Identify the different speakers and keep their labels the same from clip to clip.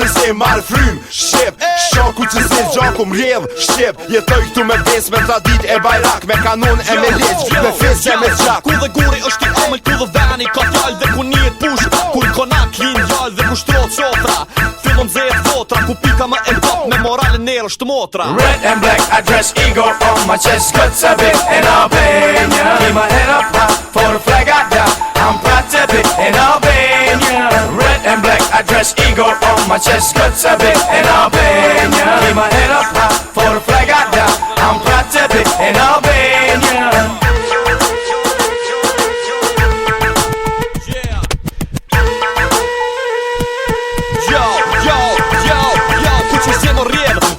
Speaker 1: që zi marrë frym Shqip, shoku që zi gjaku m'rjedh Shqip, jetoj këtu me ves me tradit e bajrak Me kanon e me leq, me fes e me gjak
Speaker 2: Ku dhe guri është i amël, ku dhe veni ka fjall Dhe ku njet push, kur konak lin gjall Dhe ku shtrot qotra, fillon zet votra Ku pika më e pop, me moralin nërë është motra
Speaker 3: Red and black, I dress eagle on my chest Cuts a bit in Albania Keep my head up high, for the flag I die I'm proud to be in Albania Red and black, I dress eagle on my chest Cuts a bit in Albania Keep my head up high, for the flag I die I'm proud to be in Albania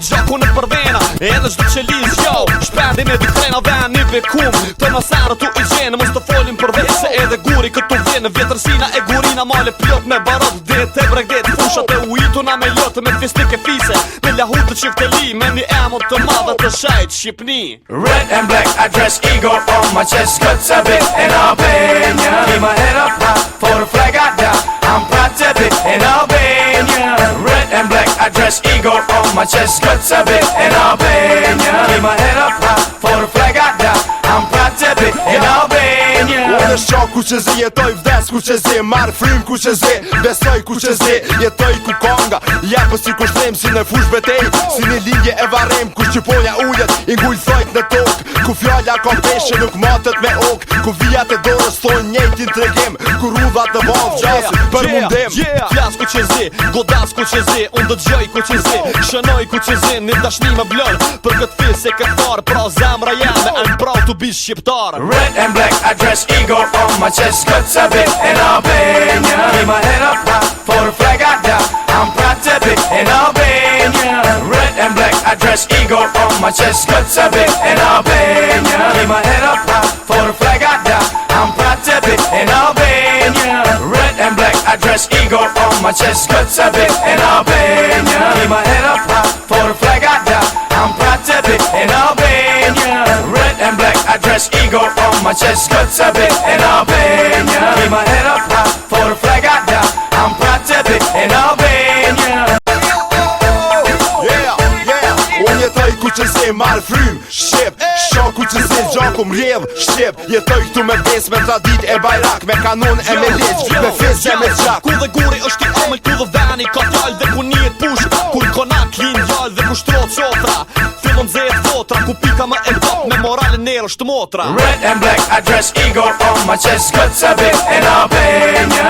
Speaker 2: Gjaku në përvena, edhe shdo që liz, jo Shpendi me dy trena ven një vekum Të nasarë tu i gjenë, mos të folin për vetë Se edhe guri këtu vjenë Vjetërsina e gurina male plot me barot Det e bregdet, fushat e uituna me lotë Me fistik e fise, me lahutë që këteli Me një emot të madhe të shajt Shqipni
Speaker 3: Red and black, I dress eagle on my chest Cuts a bit in Albania Keep my head up high, for the flag I die I'm proud to be in Albania Red and black, I dress eagle on my chest Cuts a bit in Albania Keep my head up high, for the flag I die I'm proud to be in Albania
Speaker 1: Unë shok ku që zi, jetoj vdes ku që zi Marrë frym ku që zi, besoj ku që zi Jetoj ku konga, jepës si kushtrim Si në fush betej, si një linje e varem Ku shqiponja ujet, i ngull thojt në tok Ku fjalla ka peshe, nuk matët me ok Ku vijat e dorës thonë njejtin të regim Ku rudhat në valë gjasin, për mundim
Speaker 2: Flas ku që zi, godas ku që zi Unë dë gjoj ku që zi, shënoj ku që zi Një dashni më blën, për këtë fil se këtë farë Pra zemra jeme, I'm proud to be shqiptar
Speaker 3: Red and black, I dress eagle on my chest Cuts a bit in Albania Keep my head up high, for the flag I die I'm proud to be in Albania Red and black, I dress eagle on my chest Cuts a bit in Albania Keep my head up high, for the flag I die I'm proud to be in Albania Red and black, I dress eagle on my chest Cuts a bit in Albania Keep my head up high, for the flag I die I'm proud to be in Albania Red and black, I dress eagle on my chest Cuts a bit in Albania Keep my head up high, for the flag I die I'm proud to be in Albania
Speaker 1: Unë jetoj ku që zi marrë frym Shqip, shoku që zi gjaku m'rjedh Shqip, jetoj këtu me ves me tradit e bajrak Me kanon e me leq, me fes e me gjak
Speaker 2: Ku dhe guri është i amël, ku dhe veni ka fjall Dhe ku njet push, kur konak lin gjall Dhe ku shtrot qotra, fillon zet votra Ku pika më e pop, me moralin nërë është motra
Speaker 3: Red and black, I dress eagle on my chest Cuts a bit in Albania